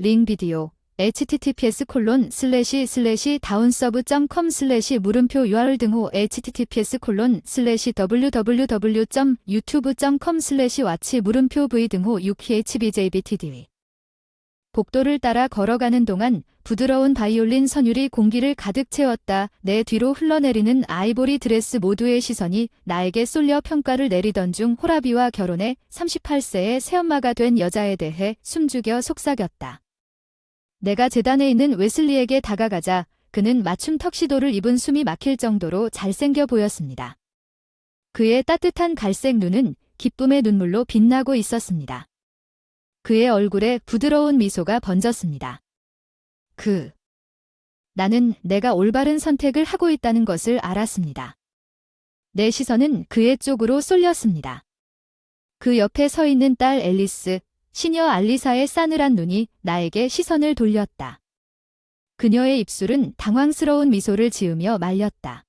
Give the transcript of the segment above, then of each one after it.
링 비디오 https://downsub.com/ 물음표 URL https://www.youtube.com/watch 물음표 v 등호 6khbjbtdv 복도를 따라 걸어가는 동안 부드러운 바이올린 선율이 공기를 가득 채웠다. 내 뒤로 흘러내리는 아이보리 드레스 모두의 시선이 나에게 쏠려 평가를 내리던 중 호라비와 결혼해 38세의 새엄마가 된 여자에 대해 숨죽여 속삭였다. 내가 재단에 있는 웨슬리에게 다가가자 그는 맞춤 턱시도를 입은 숨이 막힐 정도로 잘생겨 보였습니다. 그의 따뜻한 갈색 눈은 기쁨의 눈물로 빛나고 있었습니다. 그의 얼굴에 부드러운 미소가 번졌습니다. 나는 내가 올바른 선택을 하고 있다는 것을 알았습니다. 내 시선은 그의 쪽으로 쏠렸습니다. 그 옆에 서 있는 딸 앨리스, 시녀 알리사의 싸늘한 눈이 나에게 시선을 돌렸다. 그녀의 입술은 당황스러운 미소를 지으며 말렸다.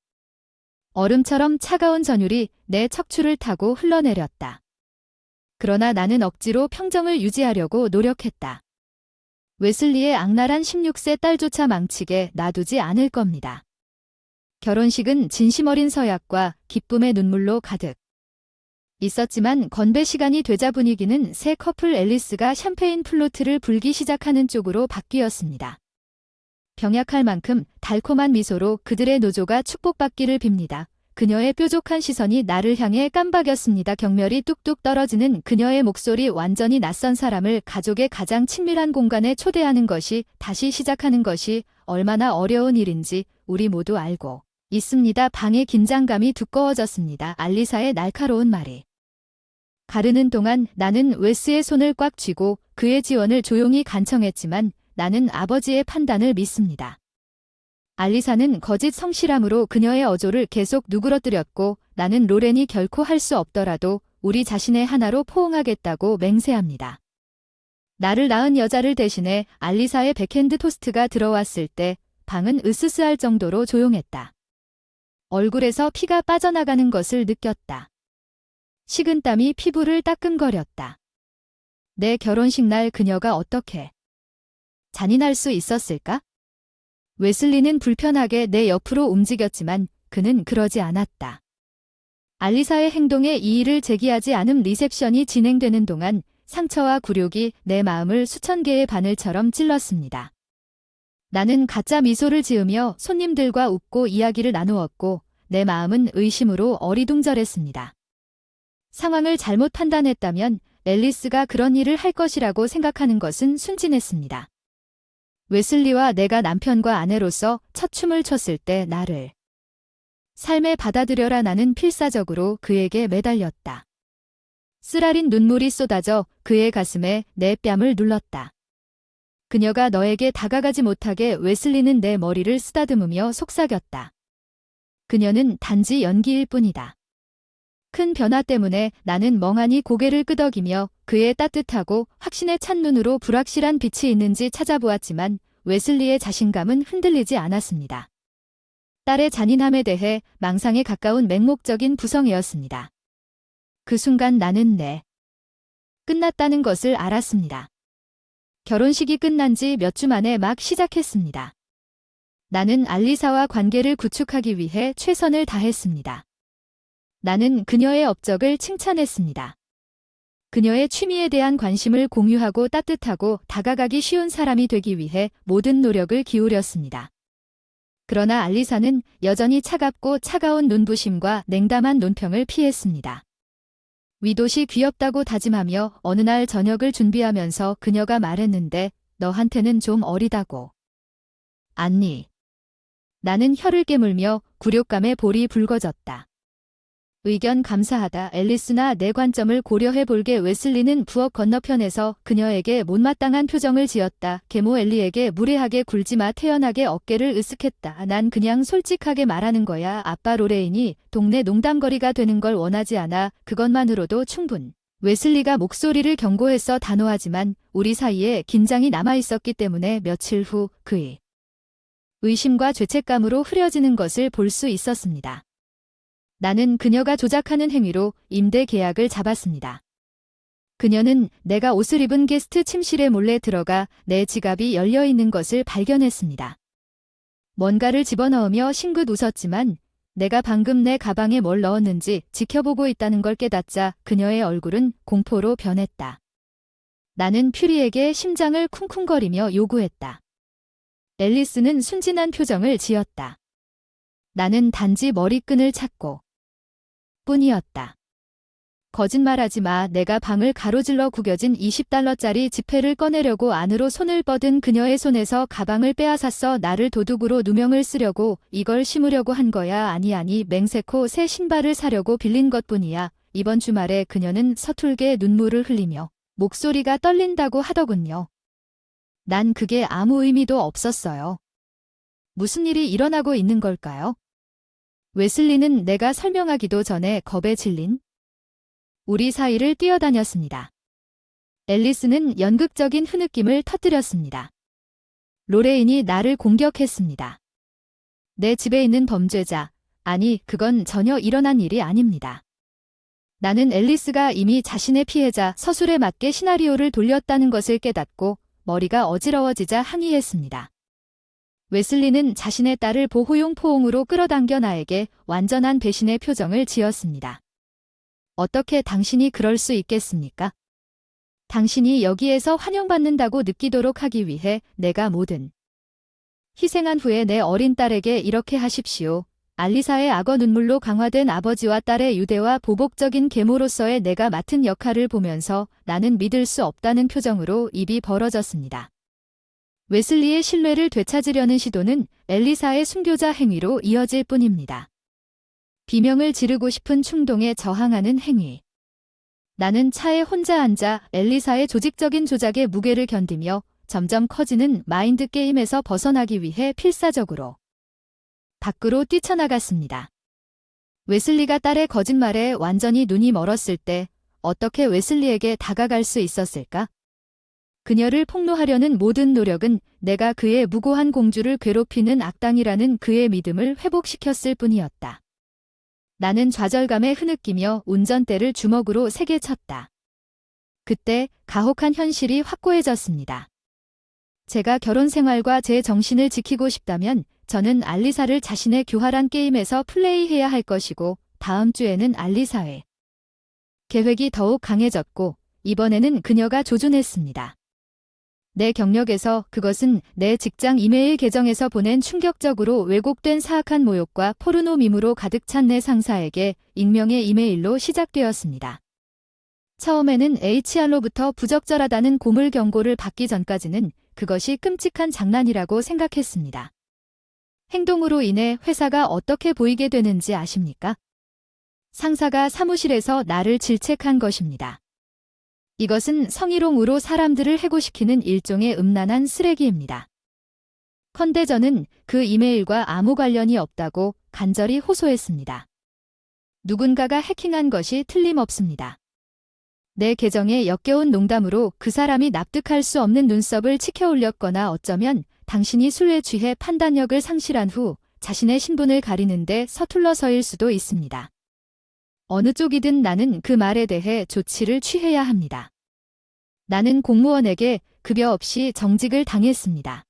얼음처럼 차가운 전율이 내 척추를 타고 흘러내렸다. 그러나 나는 억지로 평정을 유지하려고 노력했다. 웨슬리의 악랄한 16세 딸조차 망치게 놔두지 않을 겁니다. 결혼식은 진심 어린 서약과 기쁨의 눈물로 가득 있었지만 건배 시간이 되자 분위기는 새 커플 앨리스가 샴페인 플루트를 불기 시작하는 쪽으로 바뀌었습니다. 병약할 만큼 달콤한 미소로 그들의 노조가 축복받기를 빕니다. 그녀의 뾰족한 시선이 나를 향해 깜박였습니다. 경멸이 뚝뚝 떨어지는 그녀의 목소리 완전히 낯선 사람을 가족의 가장 친밀한 공간에 초대하는 것이 다시 시작하는 것이 얼마나 어려운 일인지 우리 모두 알고 있습니다. 방의 긴장감이 두꺼워졌습니다. 알리사의 날카로운 말이 가르는 동안 나는 웨스의 손을 꽉 쥐고 그의 지원을 조용히 간청했지만 나는 아버지의 판단을 믿습니다. 알리사는 거짓 성실함으로 그녀의 어조를 계속 누그러뜨렸고 나는 로렌이 결코 할 수 없더라도 우리 자신의 하나로 포옹하겠다고 맹세합니다. 나를 낳은 여자를 대신해 알리사의 백핸드 토스트가 들어왔을 때 방은 으스스할 정도로 조용했다. 얼굴에서 피가 빠져나가는 것을 느꼈다. 식은땀이 피부를 따끔거렸다. 내 결혼식 날 그녀가 어떻게 잔인할 수 있었을까? 웨슬리는 불편하게 내 옆으로 움직였지만 그는 그러지 않았다. 알리사의 행동에 이의를 제기하지 않은 리셉션이 진행되는 동안 상처와 굴욕이 내 마음을 수천 개의 바늘처럼 찔렀습니다. 나는 가짜 미소를 지으며 손님들과 웃고 이야기를 나누었고 내 마음은 의심으로 어리둥절했습니다. 상황을 잘못 판단했다면 앨리스가 그런 일을 할 것이라고 생각하는 것은 순진했습니다. 웨슬리와 내가 남편과 아내로서 첫 춤을 췄을 때 나를 삶에 받아들여라. 나는 필사적으로 그에게 매달렸다. 쓰라린 눈물이 쏟아져 그의 가슴에 내 뺨을 눌렀다. 그녀가 너에게 다가가지 못하게 웨슬리는 내 머리를 쓰다듬으며 속삭였다. 그녀는 단지 연기일 뿐이다. 큰 변화 때문에 나는 멍하니 고개를 끄덕이며 그의 따뜻하고 확신에 찬 눈으로 불확실한 빛이 있는지 찾아보았지만 웨슬리의 자신감은 흔들리지 않았습니다. 딸의 잔인함에 대해 망상에 가까운 맹목적인 부성이었습니다. 그 순간 나는 끝났다는 것을 알았습니다. 결혼식이 끝난 지 몇 주 만에 막 시작했습니다. 나는 알리사와 관계를 구축하기 위해 최선을 다했습니다. 나는 그녀의 업적을 칭찬했습니다. 그녀의 취미에 대한 관심을 공유하고 따뜻하고 다가가기 쉬운 사람이 되기 위해 모든 노력을 기울였습니다. 그러나 알리사는 여전히 차갑고 차가운 눈부심과 냉담한 논평을 피했습니다. 위도시 귀엽다고 다짐하며 어느 날 저녁을 준비하면서 그녀가 말했는데 너한테는 좀 어리다고. 안니. 나는 혀를 깨물며 굴욕감에 볼이 붉어졌다. 의견 감사하다. 앨리스나 내 관점을 고려해 볼게. 웨슬리는 부엌 건너편에서 그녀에게 못마땅한 표정을 지었다. 계모 엘리에게 무례하게 굴지마. 태연하게 어깨를 으쓱했다. 난 그냥 솔직하게 말하는 거야. 아빠 로레인이 동네 농담거리가 되는 걸 원하지 않아. 그것만으로도 충분. 웨슬리가 목소리를 경고했어. 단호하지만 우리 사이에 긴장이 남아있었기 때문에 며칠 후 그의 의심과 죄책감으로 흐려지는 것을 볼 수 있었습니다. 나는 그녀가 조작하는 행위로 임대 계약을 잡았습니다. 그녀는 내가 옷을 입은 게스트 침실에 몰래 들어가 내 지갑이 열려 있는 것을 발견했습니다. 뭔가를 집어넣으며 싱긋 웃었지만 내가 방금 내 가방에 뭘 넣었는지 지켜보고 있다는 걸 깨닫자 그녀의 얼굴은 공포로 변했다. 나는 퓨리에게 심장을 쿵쿵거리며 요구했다. 앨리스는 순진한 표정을 지었다. 나는 단지 머리끈을 찾고 뿐이었다. 거짓말하지 마. 내가 방을 가로질러 구겨진 $20짜리 지폐를 꺼내려고 안으로 손을 뻗은 그녀의 손에서 가방을 빼앗았어. 나를 도둑으로 누명을 쓰려고 이걸 심으려고 한 거야. 아니 맹세코 새 신발을 사려고 빌린 것뿐이야. 이번 주말에 그녀는 서툴게 눈물을 흘리며 목소리가 떨린다고 하더군요. 난 그게 아무 의미도 없었어요. 무슨 일이 일어나고 있는 걸까요? 웨슬리는 내가 설명하기도 전에 겁에 질린 우리 사이를 뛰어다녔습니다. 앨리스는 연극적인 흐느낌을 터뜨렸습니다. 로레인이 나를 공격했습니다. 내 집에 있는 범죄자, 아니 그건 전혀 일어난 일이 아닙니다. 나는 앨리스가 이미 자신의 피해자 서술에 맞게 시나리오를 돌렸다는 것을 깨닫고 머리가 어지러워지자 항의했습니다. 웨슬리는 자신의 딸을 보호용 포옹으로 끌어당겨 나에게 완전한 배신의 표정을 지었습니다. 어떻게 당신이 그럴 수 있겠습니까? 당신이 여기에서 환영받는다고 느끼도록 하기 위해 내가 뭐든 희생한 후에 내 어린 딸에게 이렇게 하십시오. 알리사의 악어 눈물로 강화된 아버지와 딸의 유대와 보복적인 계모로서의 내가 맡은 역할을 보면서 나는 믿을 수 없다는 표정으로 입이 벌어졌습니다. 웨슬리의 신뢰를 되찾으려는 시도는 엘리사의 순교자 행위로 이어질 뿐입니다. 비명을 지르고 싶은 충동에 저항하는 행위. 나는 차에 혼자 앉아 엘리사의 조직적인 조작의 무게를 견디며 점점 커지는 마인드 게임에서 벗어나기 위해 필사적으로 밖으로 뛰쳐나갔습니다. 웨슬리가 딸의 거짓말에 완전히 눈이 멀었을 때 어떻게 웨슬리에게 다가갈 수 있었을까? 그녀를 폭로하려는 모든 노력은 내가 그의 무고한 공주를 괴롭히는 악당이라는 그의 믿음을 회복시켰을 뿐이었다. 나는 좌절감에 흐느끼며 운전대를 주먹으로 세게 쳤다. 그때 가혹한 현실이 확고해졌습니다. 제가 결혼 생활과 제 정신을 지키고 싶다면 저는 알리사를 자신의 교활한 게임에서 플레이해야 할 것이고 다음 주에는 알리사의 계획이 더욱 강해졌고 이번에는 그녀가 조준했습니다. 내 경력에서 그것은 내 직장 이메일 계정에서 보낸 충격적으로 왜곡된 사악한 모욕과 포르노 밈으로 가득 찬 내 상사에게 익명의 이메일로 시작되었습니다. 처음에는 HR로부터 부적절하다는 고물 경고를 받기 전까지는 그것이 끔찍한 장난이라고 생각했습니다. 행동으로 인해 회사가 어떻게 보이게 되는지 아십니까? 상사가 사무실에서 나를 질책한 것입니다. 이것은 성희롱으로 사람들을 해고시키는 일종의 음란한 쓰레기입니다. 컨대 저는 그 이메일과 아무 관련이 없다고 간절히 호소했습니다. 누군가가 해킹한 것이 틀림없습니다. 내 계정에 역겨운 농담으로 그 사람이 납득할 수 없는 눈썹을 치켜 올렸거나 어쩌면 당신이 술에 취해 판단력을 상실한 후 자신의 신분을 가리는데 서툴러서일 수도 있습니다. 어느 쪽이든 나는 그 말에 대해 조치를 취해야 합니다. 나는 공무원에게 급여 없이 정직을 당했습니다.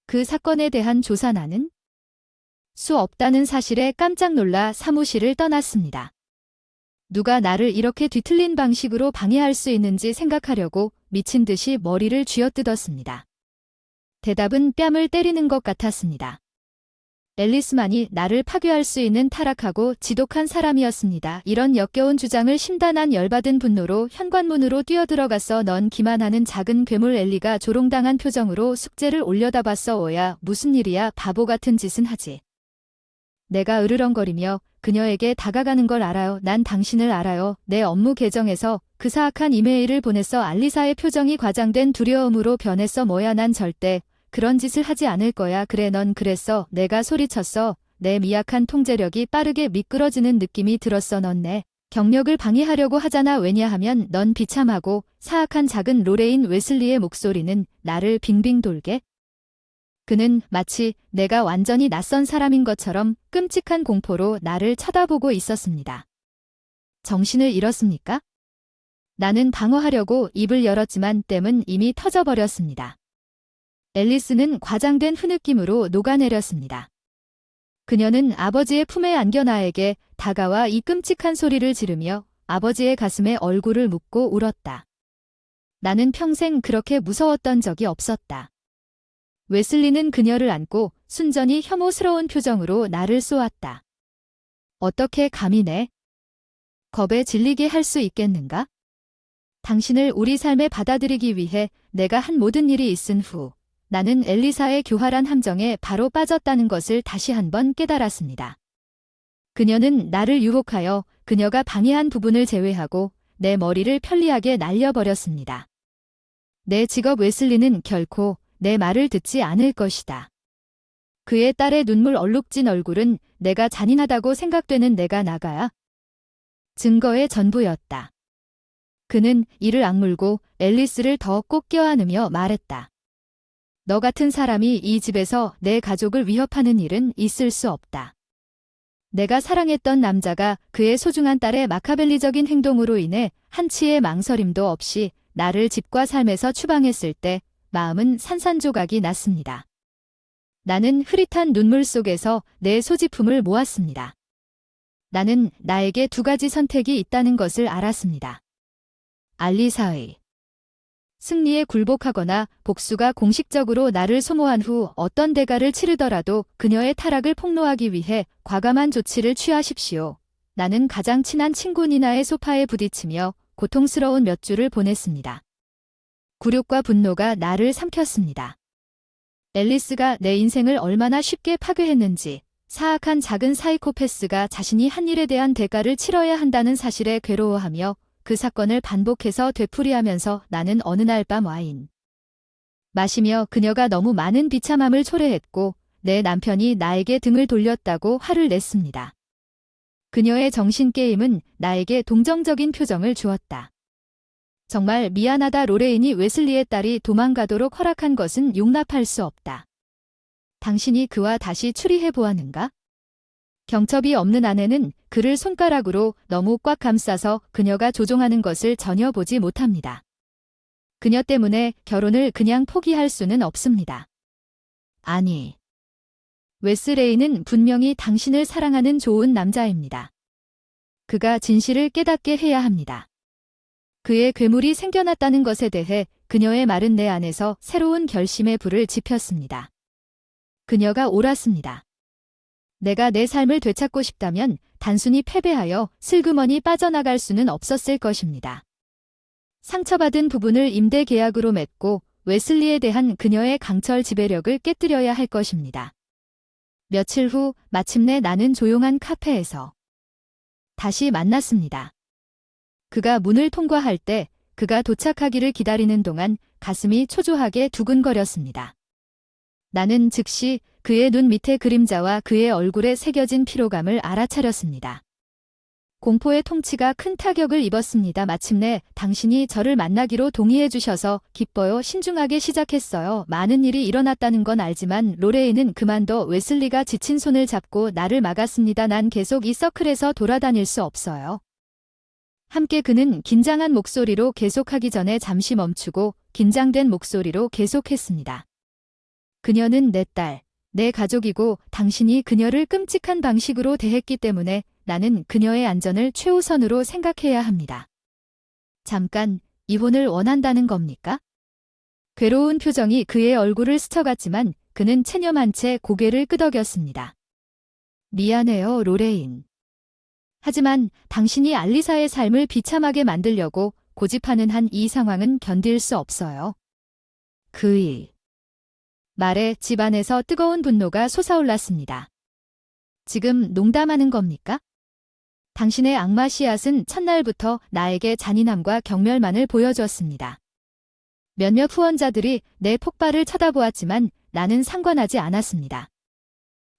그 사건에 대한 조사나는 수 없다는 사실에 깜짝 놀라 사무실을 떠났습니다. 누가 나를 이렇게 뒤틀린 방식으로 방해할 수 있는지 생각하려고 미친 듯이 머리를 쥐어뜯었습니다. 대답은 뺨을 때리는 것 같았습니다. 앨리스만이 나를 파괴할 수 있는 타락하고 지독한 사람이었습니다. 이런 역겨운 주장을 심단한 열받은 분노로 현관문으로 뛰어들어갔어. 넌 기만하는 작은 괴물. 엘리가 조롱당한 표정으로 숙제를 올려다봤어. 오야, 무슨 일이야. 바보 같은 짓은 하지. 내가 으르렁거리며 그녀에게 다가가는 걸 알아요. 난 당신을 알아요. 내 업무 계정에서 그 사악한 이메일을 보냈어. 알리사의 표정이 과장된 두려움으로 변했어. 뭐야, 난 절대 그런 짓을 하지 않을 거야. 그래, 넌 그랬어. 내가 소리쳤어. 내 미약한 통제력이 빠르게 미끄러지는 느낌이 들었어. 넌 내 경력을 방해하려고 하잖아. 왜냐하면 넌 비참하고 사악한 작은 로레인. 웨슬리의 목소리는 나를 빙빙 돌게. 그는 마치 내가 완전히 낯선 사람인 것처럼 끔찍한 공포로 나를 쳐다보고 있었습니다. 정신을 잃었습니까? 나는 방어하려고 입을 열었지만 댐은 이미 터져버렸습니다. 앨리스는 과장된 흐느낌으로 녹아내렸습니다. 그녀는 아버지의 품에 안겨 나에게 다가와 이 끔찍한 소리를 지르며 아버지의 가슴에 얼굴을 묻고 울었다. 나는 평생 그렇게 무서웠던 적이 없었다. 웨슬리는 그녀를 안고 순전히 혐오스러운 표정으로 나를 쏘았다. 어떻게 감히 내 겁에 질리게 할 수 있겠는가? 당신을 우리 삶에 받아들이기 위해 내가 한 모든 일이 있은 후 나는 엘리사의 교활한 함정에 바로 빠졌다는 것을 다시 한번 깨달았습니다. 그녀는 나를 유혹하여 그녀가 방해한 부분을 제외하고 내 머리를 편리하게 날려버렸습니다. 내 직업 웨슬리는 결코 내 말을 듣지 않을 것이다. 그의 딸의 눈물 얼룩진 얼굴은 내가 잔인하다고 생각되는 내가 나가야 증거의 전부였다. 그는 이를 악물고 앨리스를 더 꼭 껴안으며 말했다. 너 같은 사람이 이 집에서 내 가족을 위협하는 일은 있을 수 없다. 내가 사랑했던 남자가 그의 소중한 딸의 마카벨리적인 행동으로 인해 한치의 망설임도 없이 나를 집과 삶에서 추방했을 때 마음은 산산조각이 났습니다. 나는 흐릿한 눈물 속에서 내 소지품을 모았습니다. 나는 나에게 두 가지 선택이 있다는 것을 알았습니다. 알리사의 승리에 굴복하거나 복수가 공식적으로 나를 소모한 후 어떤 대가를 치르더라도 그녀의 타락을 폭로하기 위해 과감한 조치를 취하십시오. 나는 가장 친한 친구 니나의 소파에 부딪히며 고통스러운 몇 주를 보냈습니다. 굴욕과 분노가 나를 삼켰습니다. 앨리스가 내 인생을 얼마나 쉽게 파괴했는지, 사악한 작은 사이코패스가 자신이 한 일에 대한 대가를 치러야 한다는 사실에 괴로워하며 그 사건을 반복해서 되풀이하면서 나는 어느 날 밤 와인 마시며 그녀가 너무 많은 비참함을 초래했고 내 남편이 나에게 등을 돌렸다고 화를 냈습니다. 그녀의 정신게임은 나에게 동정적인 표정을 주었다. 정말 미안하다. 로레인이 웨슬리의 딸이 도망가도록 허락한 것은 용납할 수 없다. 당신이 그와 다시 추리해 보았는가? 경첩이 없는 아내는 그를 손가락으로 너무 꽉 감싸서 그녀가 조종하는 것을 전혀 보지 못합니다. 그녀 때문에 결혼을 그냥 포기할 수는 없습니다. 아니. 웨스레이는 분명히 당신을 사랑하는 좋은 남자입니다. 그가 진실을 깨닫게 해야 합니다. 그의 괴물이 생겨났다는 것에 대해 그녀의 말은 내 안에서 새로운 결심의 불을 지폈습니다. 그녀가 옳았습니다. 내가 내 삶을 되찾고 싶다면 단순히 패배하여 슬그머니 빠져나갈 수는 없었을 것입니다. 상처받은 부분을 임대 계약으로 맺고 웨슬리에 대한 그녀의 강철 지배력을 깨뜨려야 할 것입니다. 며칠 후 마침내 나는 조용한 카페에서 다시 만났습니다. 그가 문을 통과할 때 그가 도착하기를 기다리는 동안 가슴이 초조하게 두근거렸습니다. 나는 즉시 그의 눈 밑의 그림자와 그의 얼굴에 새겨진 피로감을 알아차렸습니다. 공포의 통치가 큰 타격을 입었습니다. 마침내 당신이 저를 만나기로 동의해 주셔서 기뻐요. 신중하게 시작했어요. 많은 일이 일어났다는 건 알지만 로레인은 그만둬. 웨슬리가 지친 손을 잡고 나를 막았습니다. 난 계속 이 서클에서 돌아다닐 수 없어요. 함께 그는 긴장한 목소리로 계속하기 전에 잠시 멈추고 긴장된 목소리로 계속했습니다. 그녀는 내 딸, 내 가족이고 당신이 그녀를 끔찍한 방식으로 대했기 때문에 나는 그녀의 안전을 최우선으로 생각해야 합니다. 잠깐, 이혼을 원한다는 겁니까? 괴로운 표정이 그의 얼굴을 스쳐갔지만 그는 체념한 채 고개를 끄덕였습니다. 미안해요, 로레인. 하지만 당신이 알리사의 삶을 비참하게 만들려고 고집하는 한 이 상황은 견딜 수 없어요. 그의 말에 집안에서 뜨거운 분노가 솟아올랐습니다. 지금 농담하는 겁니까? 당신의 악마 씨앗은 첫날부터 나에게 잔인함과 경멸만을 보여주었습니다. 몇몇 후원자들이 내 폭발을 쳐다보았지만 나는 상관하지 않았습니다.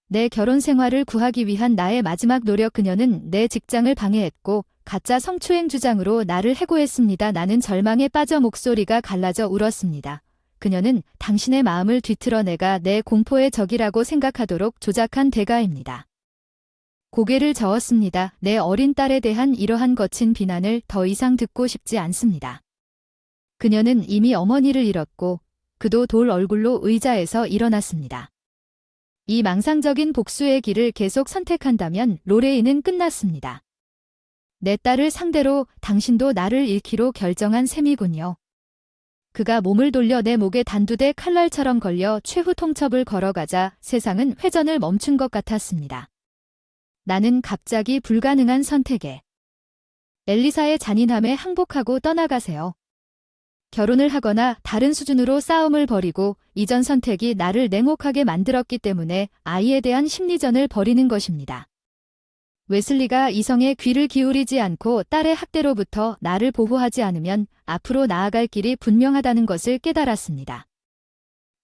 내 결혼 생활을 구하기 위한 나의 마지막 노력. 그녀는 내 직장을 방해했고 가짜 성추행 주장으로 나를 해고했습니다. 나는 절망에 빠져 목소리가 갈라져 울었습니다. 그녀는 당신의 마음을 뒤틀어 내가 내 공포의 적이라고 생각하도록 조작한 대가입니다. 고개를 저었습니다. 내 어린 딸에 대한 이러한 거친 비난을 더 이상 듣고 싶지 않습니다. 그녀는 이미 어머니를 잃었고 그도 돌 얼굴로 의자에서 일어났습니다. 이 망상적인 복수의 길을 계속 선택한다면 로레인은 끝났습니다. 내 딸을 상대로 당신도 나를 잃기로 결정한 셈이군요. 그가 몸을 돌려 내 목에 단두대 칼날처럼 걸려 최후 통첩을 걸어가자 세상은 회전을 멈춘 것 같았습니다. 나는 갑자기 불가능한 선택에 엘리사의 잔인함에 항복하고 떠나가세요. 결혼을 하거나 다른 수준으로 싸움을 벌이고 이전 선택이 나를 냉혹하게 만들었기 때문에 아이에 대한 심리전을 벌이는 것입니다. 웨슬리가 이성에 귀를 기울이지 않고 딸의 학대로부터 나를 보호하지 않으면 앞으로 나아갈 길이 분명하다는 것을 깨달았습니다.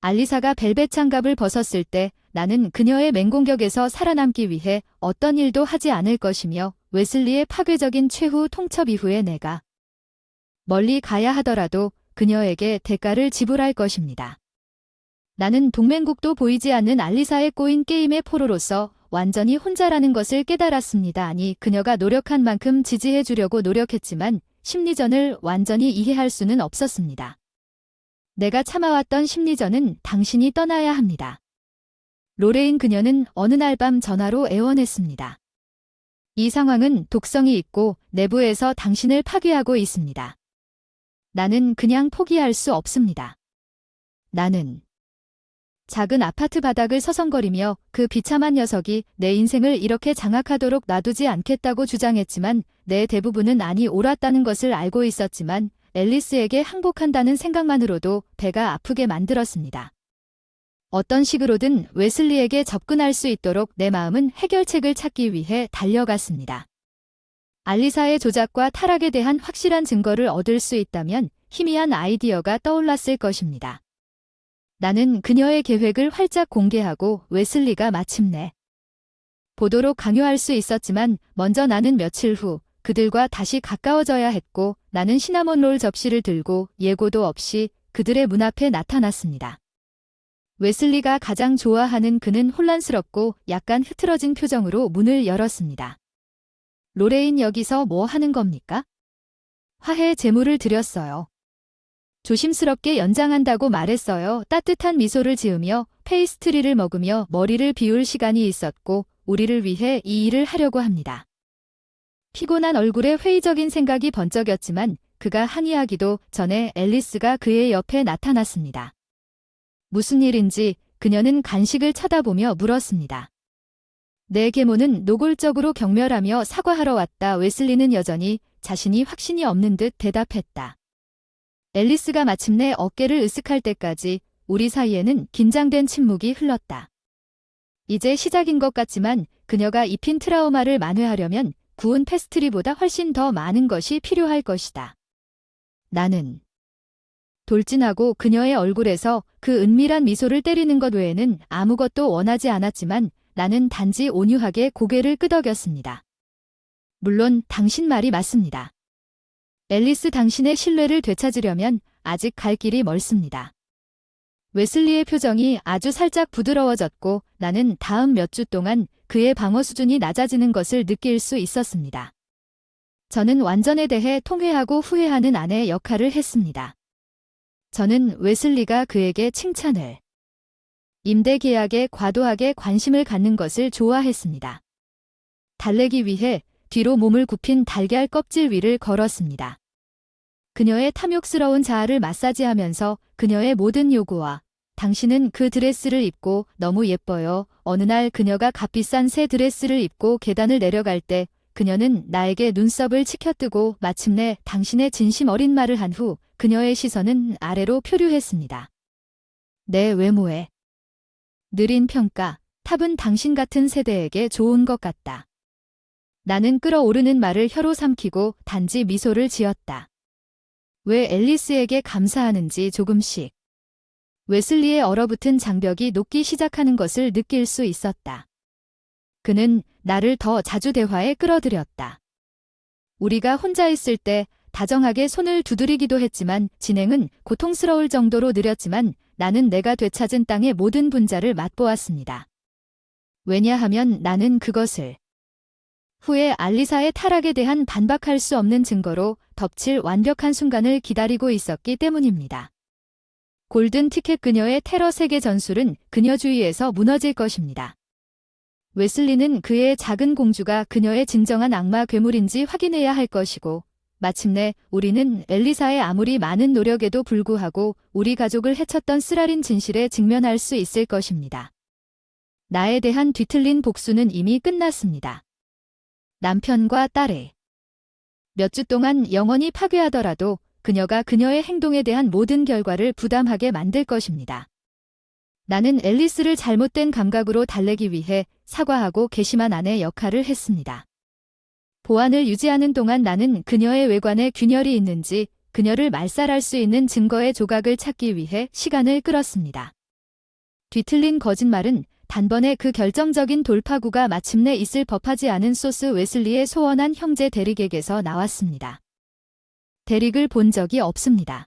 알리사가 벨벳 장갑을 벗었을 때 나는 그녀의 맹공격에서 살아남기 위해 어떤 일도 하지 않을 것이며 웨슬리의 파괴적인 최후 통첩 이후에 내가 멀리 가야 하더라도 그녀에게 대가를 지불할 것입니다. 나는 동맹국도 보이지 않는 알리사에 꼬인 게임의 포로로서 완전히 혼자라는 것을 깨달았습니다. 아니, 그녀가 노력한 만큼 지지해 주려고 노력했지만 심리전을 완전히 이해할 수는 없었습니다. 내가 참아왔던 심리전은 당신이 떠나야 합니다. 로레인, 그녀는 어느 날 밤 전화로 애원했습니다. 이 상황은 독성이 있고 내부에서 당신을 파괴하고 있습니다. 나는 그냥 포기할 수 없습니다. 나는 작은 아파트 바닥을 서성거리며 그 비참한 녀석이 내 인생을 이렇게 장악하도록 놔두지 않겠다고 주장했지만 내 대부분은 아니 옳았다는 것을 알고 있었지만 앨리스에게 항복한다는 생각만으로도 배가 아프게 만들었습니다. 어떤 식으로든 웨슬리에게 접근할 수 있도록 내 마음은 해결책을 찾기 위해 달려갔습니다. 알리사의 조작과 타락에 대한 확실한 증거를 얻을 수 있다면 희미한 아이디어가 떠올랐을 것입니다. 나는 그녀의 계획을 활짝 공개하고 웨슬리가 마침내 보도록 강요할 수 있었지만 먼저 나는 며칠 후 그들과 다시 가까워져야 했고 나는 시나몬롤 접시를 들고 예고도 없이 그들의 문 앞에 나타났습니다. 웨슬리가 가장 좋아하는 그는 혼란스럽고 약간 흐트러진 표정으로 문을 열었습니다. 로레인, 여기서 뭐 하는 겁니까? 화해 제물을 드렸어요. 조심스럽게 연장한다고 말했어요. 따뜻한 미소를 지으며 페이스트리를 먹으며 머리를 비울 시간이 있었고 우리를 위해 이 일을 하려고 합니다. 피곤한 얼굴에 회의적인 생각이 번쩍였지만 그가 항의하기도 전에 앨리스가 그의 옆에 나타났습니다. 무슨 일인지 그녀는 간식을 쳐다보며 물었습니다. 내 계모는 노골적으로 경멸하며 사과하러 왔다. 웨슬리는 여전히 자신이 확신이 없는 듯 대답했다. 앨리스가 마침내 어깨를 으쓱할 때까지 우리 사이에는 긴장된 침묵이 흘렀다. 이제 시작인 것 같지만 그녀가 입힌 트라우마를 만회하려면 구운 페스트리보다 훨씬 더 많은 것이 필요할 것이다. 나는 돌진하고 그녀의 얼굴에서 그 은밀한 미소를 때리는 것 외에는 아무것도 원하지 않았지만 나는 단지 온유하게 고개를 끄덕였습니다. 물론 당신 말이 맞습니다. 앨리스, 당신의 신뢰를 되찾으려면 아직 갈 길이 멀습니다. 웨슬리의 표정이 아주 살짝 부드러워졌고 나는 다음 몇 주 동안 그의 방어 수준이 낮아지는 것을 느낄 수 있었습니다. 저는 완전에 대해 통회하고 후회하는 아내 역할을 했습니다. 저는 웨슬리가 그에게 칭찬을, 임대 계약에 과도하게 관심을 갖는 것을 좋아했습니다. 달래기 위해 뒤로 몸을 굽힌 달걀 껍질 위를 걸었습니다. 그녀의 탐욕스러운 자아를 마사지하면서 그녀의 모든 요구와 당신은 그 드레스를 입고 너무 예뻐요. 어느 날 그녀가 값비싼 새 드레스를 입고 계단을 내려갈 때 그녀는 나에게 눈썹을 치켜뜨고 마침내 당신의 진심 어린 말을 한 후 그녀의 시선은 아래로 표류했습니다. 내 외모에 느린 평가, 탑은 당신 같은 세대에게 좋은 것 같다. 나는 끓어오르는 말을 혀로 삼키고 단지 미소를 지었다. 왜 앨리스에게 감사하는지 조금씩. 웨슬리의 얼어붙은 장벽이 녹기 시작하는 것을 느낄 수 있었다. 그는 나를 더 자주 대화에 끌어들였다. 우리가 혼자 있을 때 다정하게 손을 두드리기도 했지만 진행은 고통스러울 정도로 느렸지만 나는 내가 되찾은 땅의 모든 분자를 맛보았습니다. 왜냐하면 나는 그것을 후에 알리사의 타락에 대한 반박할 수 없는 증거로 덮칠 완벽한 순간을 기다리고 있었기 때문입니다. 골든 티켓 그녀의 테러 세계 전술은 그녀주의에서 무너질 것입니다. 웨슬리는 그의 작은 공주가 그녀의 진정한 악마 괴물인지 확인해야 할 것이고, 마침내 우리는 엘리사의 아무리 많은 노력에도 불구하고 우리 가족을 해쳤던 쓰라린 진실에 직면할 수 있을 것입니다. 나에 대한 뒤틀린 복수는 이미 끝났습니다. 남편과 딸의 몇 주 동안 영원히 파괴하더라도 그녀가 그녀의 행동에 대한 모든 결과를 부담하게 만들 것입니다. 나는 앨리스를 잘못된 감각으로 달래기 위해 사과하고 괘씸한 아내 역할을 했습니다. 보안을 유지하는 동안 나는 그녀의 외관에 균열이 있는지 그녀를 말살할 수 있는 증거의 조각을 찾기 위해 시간을 끌었습니다. 뒤틀린 거짓말은 단번에 그 결정적인 돌파구가 마침내 있을 법하지 않은 소스 웨슬리의 소원한 형제 데릭에게서 나왔습니다. 데릭을 본 적이 없습니다.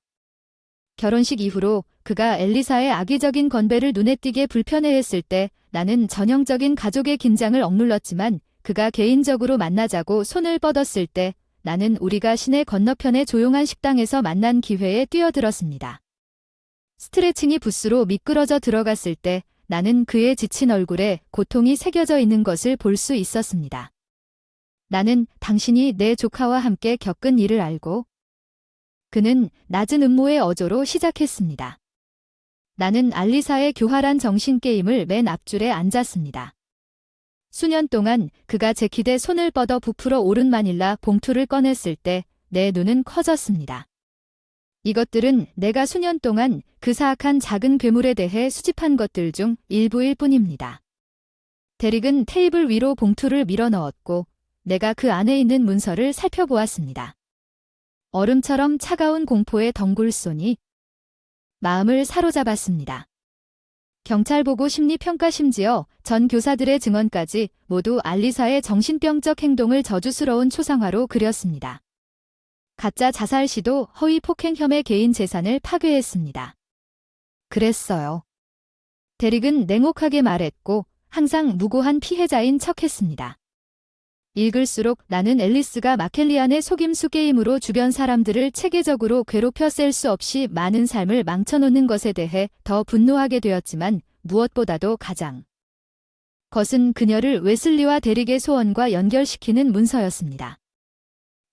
결혼식 이후로 그가 엘리사의 악의적인 건배를 눈에 띄게 불편해했을 때 나는 전형적인 가족의 긴장을 억눌렀지만 그가 개인적으로 만나자고 손을 뻗었을 때 나는 우리가 시내 건너편의 조용한 식당에서 만난 기회에 뛰어들었습니다. 스트레칭이 부스로 미끄러져 들어갔을 때 나는 그의 지친 얼굴에 고통이 새겨져 있는 것을 볼 수 있었습니다. 나는 당신이 내 조카와 함께 겪은 일을 알고 그는 낮은 음모의 어조로 시작했습니다. 나는 알리사의 교활한 정신게임을 맨 앞줄에 앉았습니다. 수년 동안 그가 제 기대 손을 뻗어 부풀어 오른 마닐라 봉투를 꺼냈을 때 내 눈은 커졌습니다. 이것들은 내가 수년 동안 그 사악한 작은 괴물에 대해 수집한 것들 중 일부일 뿐입니다. 데릭은 테이블 위로 봉투를 밀어 넣었고 내가 그 안에 있는 문서를 살펴보았습니다. 얼음처럼 차가운 공포의 덩굴손이 마음을 사로잡았습니다. 경찰 보고 심리평가 심지어 전 교사들의 증언까지 모두 알리사의 정신병적 행동을 저주스러운 초상화로 그렸습니다. 가짜 자살 시도, 허위 폭행 혐의 개인 재산을 파괴했습니다. 그랬어요. 데릭은 냉혹하게 말했고 항상 무고한 피해자인 척했습니다. 읽을수록 나는 앨리스가 마켈리안의 속임수 게임으로 주변 사람들을 체계적으로 괴롭혀 셀 수 없이 많은 삶을 망쳐놓는 것에 대해 더 분노하게 되었지만 무엇보다도 가장 것은 그녀를 웨슬리와 데릭의 소원과 연결시키는 문서였습니다.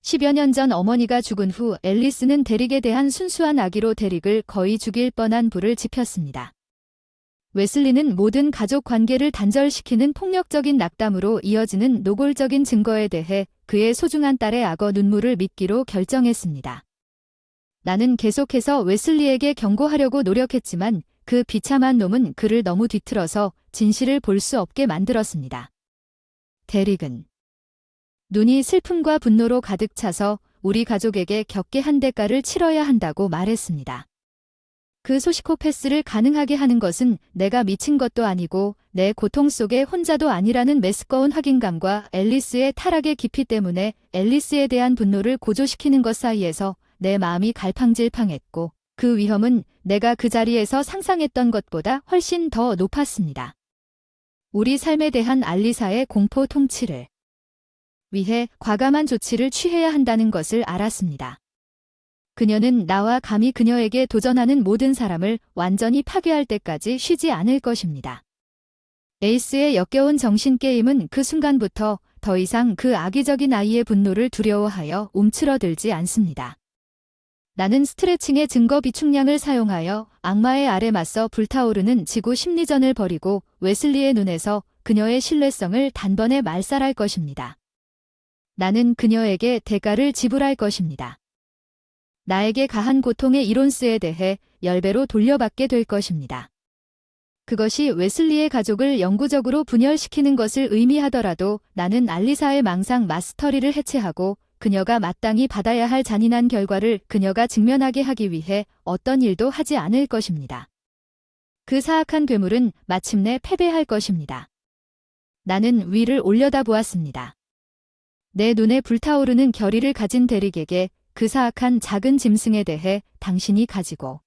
10여 년 전 어머니가 죽은 후 앨리스는 데릭에 대한 순수한 악의로 데릭을 거의 죽일 뻔한 불을 지폈습니다. 웨슬리는 모든 가족 관계를 단절시키는 폭력적인 낙담으로 이어지는 노골적인 증거에 대해 그의 소중한 딸의 악어 눈물을 믿기로 결정했습니다. 나는 계속해서 웨슬리에게 경고하려고 노력했지만 그 비참한 놈은 그를 너무 뒤틀어서 진실을 볼 수 없게 만들었습니다. 데릭은 눈이 슬픔과 분노로 가득 차서 우리 가족에게 겪게 한 대가를 치러야 한다고 말했습니다. 그 소시코패스를 가능하게 하는 것은 내가 미친 것도 아니고 내 고통 속에 혼자도 아니라는 메스꺼운 확인감과 앨리스의 타락의 깊이 때문에 앨리스에 대한 분노를 고조시키는 것 사이에서 내 마음이 갈팡질팡했고 그 위험은 내가 그 자리에서 상상했던 것보다 훨씬 더 높았습니다. 우리 삶에 대한 알리사의 공포 통치를 위해 과감한 조치를 취해야 한다는 것을 알았습니다. 그녀는 나와 감히 그녀에게 도전하는 모든 사람을 완전히 파괴할 때까지 쉬지 않을 것입니다. 에이스의 역겨운 정신게임은 그 순간부터 더 이상 그 악의적인 아이의 분노를 두려워하여 움츠러들지 않습니다. 나는 스트레칭의 증거 비축량을 사용하여 악마의 알에 맞서 불타오르는 지구 심리전을 벌이고 웨슬리의 눈에서 그녀의 신뢰성을 단번에 말살할 것입니다. 나는 그녀에게 대가를 지불할 것입니다. 나에게 가한 고통의 이론스에 대해 10배로 돌려받게 될 것입니다. 그것이 웨슬리의 가족을 영구적으로 분열시키는 것을 의미하더라도 나는 알리사의 망상 마스터리를 해체하고 그녀가 마땅히 받아야 할 잔인한 결과를 그녀가 직면하게 하기 위해 어떤 일도 하지 않을 것입니다. 그 사악한 괴물은 마침내 패배할 것입니다. 나는 위를 올려다보았습니다. 내 눈에 불타오르는 결의를 가진 데릭에게 그 사악한 작은 짐승에 대해 당신이 가지고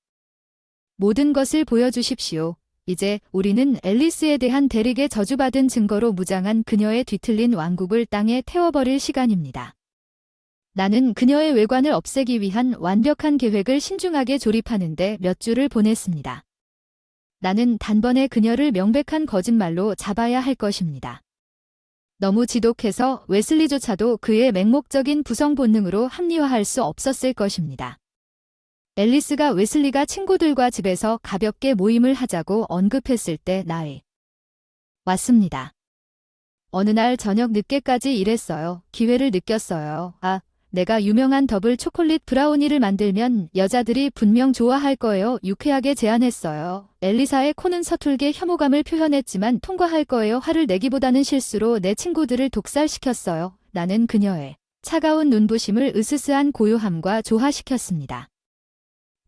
모든 것을 보여주십시오. 이제 우리는 앨리스에 대한 대릭의 저주받은 증거로 무장한 그녀의 뒤틀린 왕국을 땅에 태워버릴 시간입니다. 나는 그녀의 외관을 없애기 위한 완벽한 계획을 신중하게 조립하는데 몇 주를 보냈습니다. 나는 단번에 그녀를 명백한 거짓말로 잡아야 할 것입니다. 너무 지독해서 웨슬리조차도 그의 맹목적인 부성 본능으로 합리화할 수 없었을 것입니다. 앨리스가 웨슬리가 친구들과 집에서 가볍게 모임을 하자고 언급했을 때 나에 왔습니다. 어느 날 저녁 늦게까지 일했어요. 기회를 느꼈어요. 내가 유명한 더블 초콜릿 브라우니를 만들면 여자들이 분명 좋아할 거예요. 유쾌하게 제안했어요. 엘리사의 코는 서툴게 혐오감을 표현했지만 통과할 거예요. 화를 내기보다는 실수로 내 친구들을 독살시켰어요. 나는 그녀의 차가운 눈부심을 으스스한 고요함과 조화시켰습니다.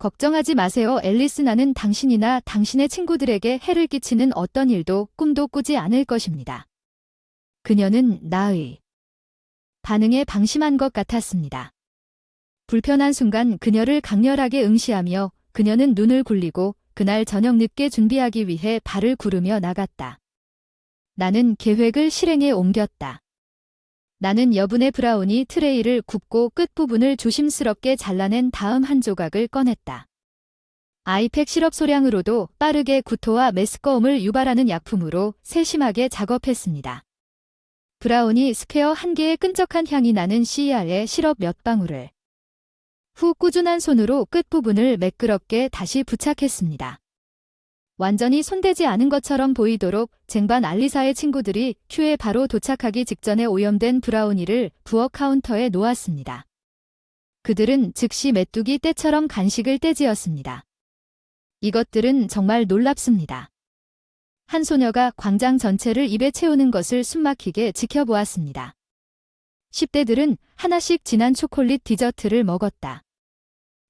걱정하지 마세요, 앨리스. 나는 당신이나 당신의 친구들에게 해를 끼치는 어떤 일도 꿈도 꾸지 않을 것입니다. 그녀는 나의 반응에 방심한 것 같았습니다. 불편한 순간 그녀를 강렬하게 응시하며 그녀는 눈을 굴리고 그날 저녁 늦게 준비하기 위해 발을 구르며 나갔다. 나는 계획을 실행에 옮겼다. 나는 여분의 브라우니 트레이를 굽고 끝부분을 조심스럽게 잘라낸 다음 한 조각을 꺼냈다. 아이팩 시럽 소량으로도 빠르게 구토와 메스꺼움을 유발하는 약품으로 세심하게 작업했습니다. 브라우니 스퀘어 한 개의 끈적한 향이 나는 CR에 시럽 몇 방울을 후 꾸준한 손으로 끝부분을 매끄럽게 다시 부착했습니다. 완전히 손대지 않은 것처럼 보이도록 쟁반 알리사의 친구들이 큐에 바로 도착하기 직전에 오염된 브라우니를 부엌 카운터에 놓았습니다. 그들은 즉시 메뚜기 떼처럼 간식을 떼지었습니다. 이것들은 정말 놀랍습니다. 한 소녀가 광장 전체를 입에 채우는 것을 숨막히게 지켜보았습니다. 10대들은 하나씩 진한 초콜릿 디저트를 먹었다.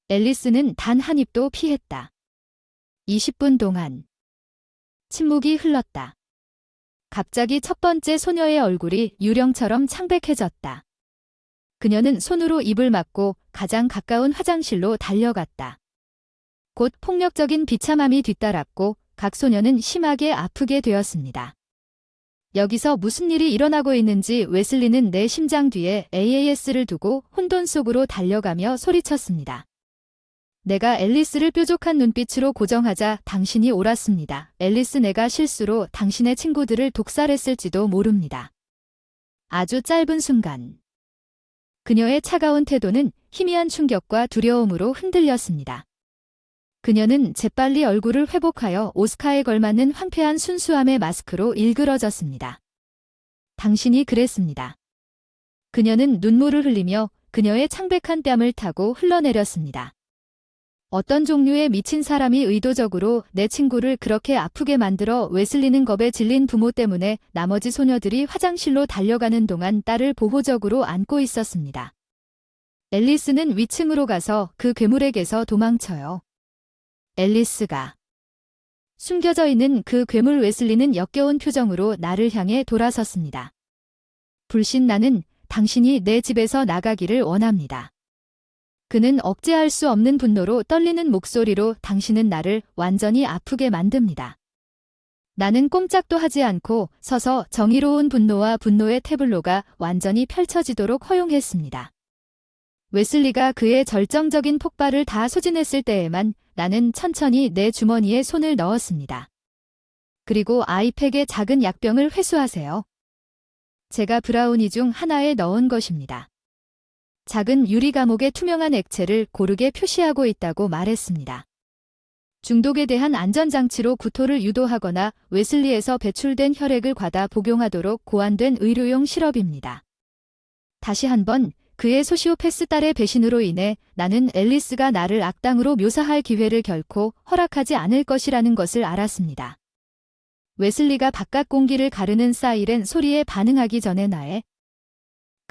앨리스는 단 한 입도 피했다. 20분 동안 침묵이 흘렀다. 갑자기 첫 번째 소녀의 얼굴이 유령처럼 창백해졌다. 그녀는 손으로 입을 막고 가장 가까운 화장실로 달려갔다. 곧 폭력적인 비참함이 뒤따랐고 각 소녀는 심하게 아프게 되었습니다. 여기서 무슨 일이 일어나고 있는지 웨슬리는 내 심장 뒤에 AAS를 두고 혼돈 속으로 달려가며 소리쳤습니다. 내가 앨리스를 뾰족한 눈빛으로 고정하자 당신이 옳았습니다. 앨리스, 내가 실수로 당신의 친구들을 독살했을지도 모릅니다. 아주 짧은 순간 그녀의 차가운 태도는 희미한 충격과 두려움으로 흔들렸습니다. 그녀는 재빨리 얼굴을 회복하여 오스카에 걸맞는 황폐한 순수함의 마스크로 일그러졌습니다. 당신이 그랬습니다. 그녀는 눈물을 흘리며 그녀의 창백한 뺨을 타고 흘러내렸습니다. 어떤 종류의 미친 사람이 의도적으로 내 친구를 그렇게 아프게 만들어 웨슬리는 겁에 질린 부모 때문에 나머지 소녀들이 화장실로 달려가는 동안 딸을 보호적으로 안고 있었습니다. 앨리스는 위층으로 가서 그 괴물에게서 도망쳐요. 앨리스가 숨겨져 있는 그 괴물 웨슬리는 역겨운 표정으로 나를 향해 돌아섰습니다. 불신, 나는 당신이 내 집에서 나가기를 원합니다. 그는 억제할 수 없는 분노로 떨리는 목소리로 당신은 나를 완전히 아프게 만듭니다. 나는 꼼짝도 하지 않고 서서 정의로운 분노와 분노의 태블로가 완전히 펼쳐지도록 허용했습니다. 웨슬리가 그의 절정적인 폭발을 다 소진했을 때에만 나는 천천히 내 주머니에 손을 넣었습니다. 그리고 아이팩의 작은 약병을 회수하세요. 제가 브라우니 중 하나에 넣은 것입니다. 작은 유리 감옥의 투명한 액체를 고르게 표시하고 있다고 말했습니다. 중독에 대한 안전장치로 구토를 유도하거나 웨슬리에서 배출된 혈액을 과다 복용하도록 고안된 의료용 시럽입니다. 다시 한번 그의 소시오패스 딸의 배신으로 인해 나는 앨리스가 나를 악당으로 묘사할 기회를 결코 허락하지 않을 것이라는 것을 알았습니다. 웨슬리가 바깥 공기를 가르는 사이렌 소리에 반응하기 전에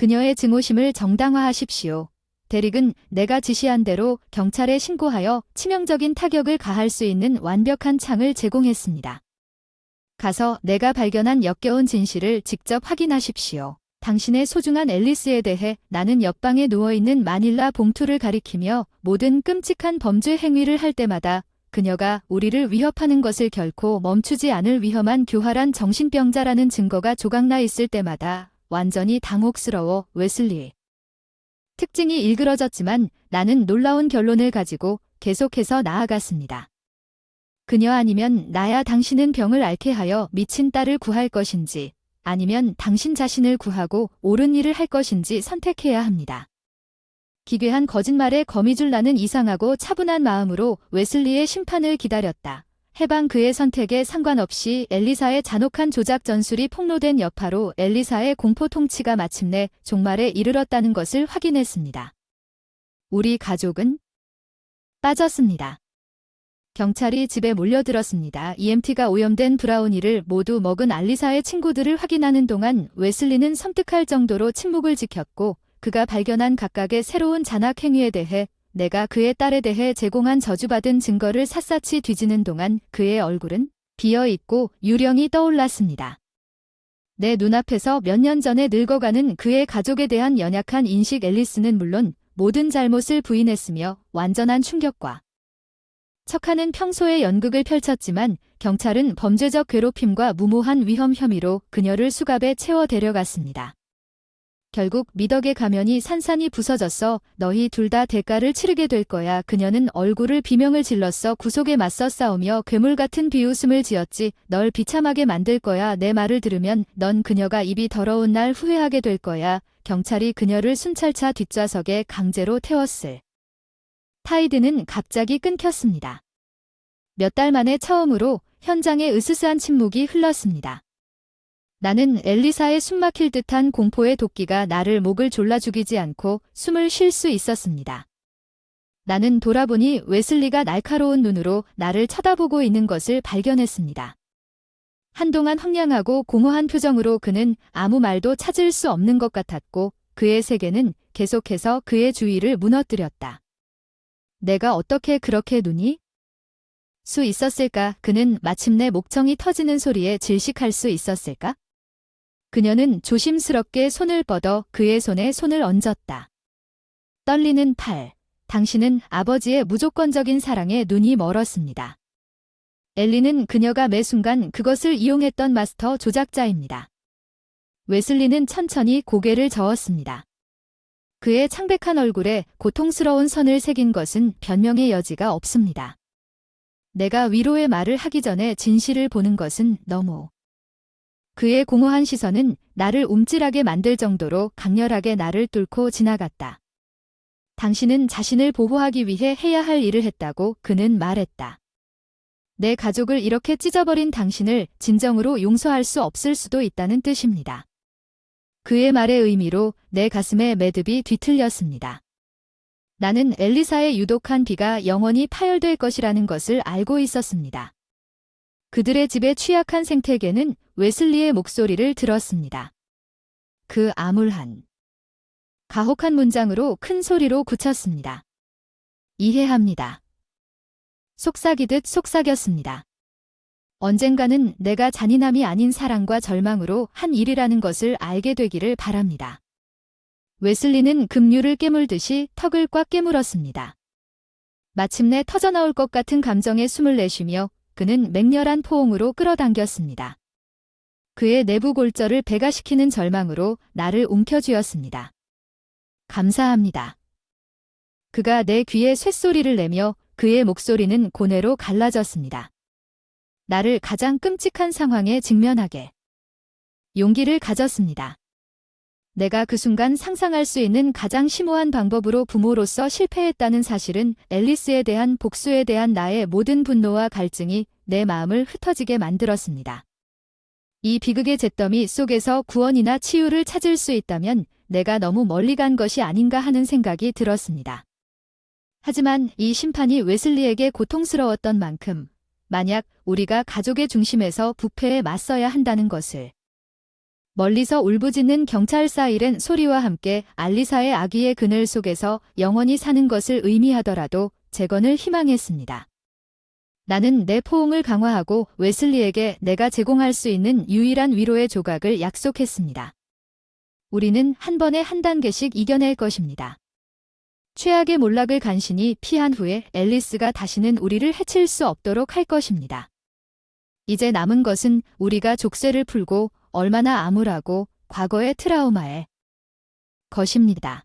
그녀의 증오심을 정당화하십시오. 데릭은 내가 지시한 대로 경찰에 신고하여 치명적인 타격을 가할 수 있는 완벽한 창을 제공했습니다. 가서 내가 발견한 역겨운 진실을 직접 확인하십시오. 당신의 소중한 앨리스에 대해 나는 옆방에 누워있는 마닐라 봉투를 가리키며 모든 끔찍한 범죄 행위를 할 때마다 그녀가 우리를 위협하는 것을 결코 멈추지 않을 위험한 교활한 정신병자라는 증거가 조각나 있을 때마다 완전히 당혹스러워 웨슬리. 특징이 일그러졌지만 나는 놀라운 결론을 가지고 계속해서 나아갔습니다. 그녀 아니면 나야 당신은 병을 앓게 하여 미친 딸을 구할 것인지 아니면 당신 자신을 구하고 옳은 일을 할 것인지 선택해야 합니다. 기괴한 거짓말에 거미줄 나는 이상하고 차분한 마음으로 웨슬리의 심판을 기다렸다. 해방 그의 선택에 상관없이 엘리사의 잔혹한 조작 전술이 폭로된 여파로 엘리사의 공포 통치가 마침내 종말에 이르렀다는 것을 확인했습니다. 우리 가족은 빠졌습니다. 경찰이 집에 몰려들었습니다. EMT가 오염된 브라우니를 모두 먹은 알리사의 친구들을 확인하는 동안 웨슬리는 섬뜩할 정도로 침묵을 지켰고 그가 발견한 각각의 새로운 잔악 행위에 대해 내가 그의 딸에 대해 제공한 저주받은 증거를 샅샅이 뒤지는 동안 그의 얼굴은 비어있고 유령이 떠올랐습니다. 내 눈앞에서 몇 년 전에 늙어가는 그의 가족에 대한 연약한 인식 앨리스는 물론 모든 잘못을 부인했으며 완전한 충격과 척하는 평소의 연극을 펼쳤지만 경찰은 범죄적 괴롭힘과 무모한 위험 혐의로 그녀를 수갑에 채워 데려갔습니다. 결국 미덕의 가면이 산산이 부서졌어. 너희 둘 다 대가를 치르게 될 거야. 그녀는 얼굴을 비명을 질렀어. 구속에 맞서 싸우며 괴물 같은 비웃음을 지었지. 널 비참하게 만들 거야. 내 말을 들으면 넌 그녀가 입이 더러운 날 후회하게 될 거야. 경찰이 그녀를 순찰차 뒷좌석에 강제로 태웠을. 타이드는 갑자기 끊겼습니다. 몇 달 만에 처음으로 현장에 으스스한 침묵이 흘렀습니다. 나는 엘리사의 숨막힐 듯한 공포의 도끼가 나를 목을 졸라 죽이지 않고 숨을 쉴 수 있었습니다. 나는 돌아보니 웨슬리가 날카로운 눈으로 나를 쳐다보고 있는 것을 발견했습니다. 한동안 황량하고 공허한 표정으로 그는 아무 말도 찾을 수 없는 것 같았고 그의 세계는 계속해서 그의 주위를 무너뜨렸다. 내가 어떻게 그렇게 눈이 수 있었을까? 그는 마침내 목청이 터지는 소리에 질식할 수 있었을까? 그녀는 조심스럽게 손을 뻗어 그의 손에 손을 얹었다. 떨리는 팔. 당신은 아버지의 무조건적인 사랑에 눈이 멀었습니다. 엘리는 그녀가 매 순간 그것을 이용했던 마스터 조작자입니다. 웨슬리는 천천히 고개를 저었습니다. 그의 창백한 얼굴에 고통스러운 선을 새긴 것은 변명의 여지가 없습니다. 내가 위로의 말을 하기 전에 진실을 보는 것은 너무. 그의 공허한 시선은 나를 움찔하게 만들 정도로 강렬하게 나를 뚫고 지나갔다. 당신은 자신을 보호하기 위해 해야 할 일을 했다고 그는 말했다. 내 가족을 이렇게 찢어버린 당신을 진정으로 용서할 수 없을 수도 있다는 뜻입니다. 그의 말의 의미로 내 가슴에 매듭이 뒤틀렸습니다. 나는 엘리사의 유독한 비가 영원히 파열될 것이라는 것을 알고 있었습니다. 그들의 집의 취약한 생태계는 웨슬리의 목소리를 들었습니다. 그 암울한, 가혹한 문장으로 큰 소리로 굳혔습니다. 이해합니다. 속삭이듯 속삭였습니다. 언젠가는 내가 잔인함이 아닌 사랑과 절망으로 한 일이라는 것을 알게 되기를 바랍니다. 웨슬리는 급류를 깨물듯이 턱을 꽉 깨물었습니다. 마침내 터져나올 것 같은 감정에 숨을 내쉬며 그는 맹렬한 포옹으로 끌어당겼습니다. 그의 내부 골절을 배가시키는 절망으로 나를 움켜쥐었습니다. 감사합니다. 그가 내 귀에 쇳소리를 내며 그의 목소리는 고뇌로 갈라졌습니다. 나를 가장 끔찍한 상황에 직면하게 용기를 가졌습니다. 내가 그 순간 상상할 수 있는 가장 심오한 방법으로 부모로서 실패했다는 사실은 앨리스에 대한 복수에 대한 나의 모든 분노와 갈증이 내 마음을 흩어지게 만들었습니다. 이 비극의 잿더미 속에서 구원이나 치유를 찾을 수 있다면 내가 너무 멀리 간 것이 아닌가 하는 생각이 들었습니다. 하지만 이 심판이 웨슬리에게 고통스러웠던 만큼 만약 우리가 가족의 중심에서 부패에 맞서야 한다는 것을 멀리서 울부짖는 경찰 사이렌 소리와 함께 알리사의 악의의 그늘 속에서 영원히 사는 것을 의미하더라도 재건을 희망했습니다. 나는 내 포옹을 강화하고 웨슬리에게 내가 제공할 수 있는 유일한 위로의 조각을 약속했습니다. 우리는 한 번에 한 단계씩 이겨낼 것입니다. 최악의 몰락을 간신히 피한 후에 앨리스가 다시는 우리를 해칠 수 없도록 할 것입니다. 이제 남은 것은 우리가 족쇄를 풀고 얼마나 암울하고 과거의 트라우마에 것입니다.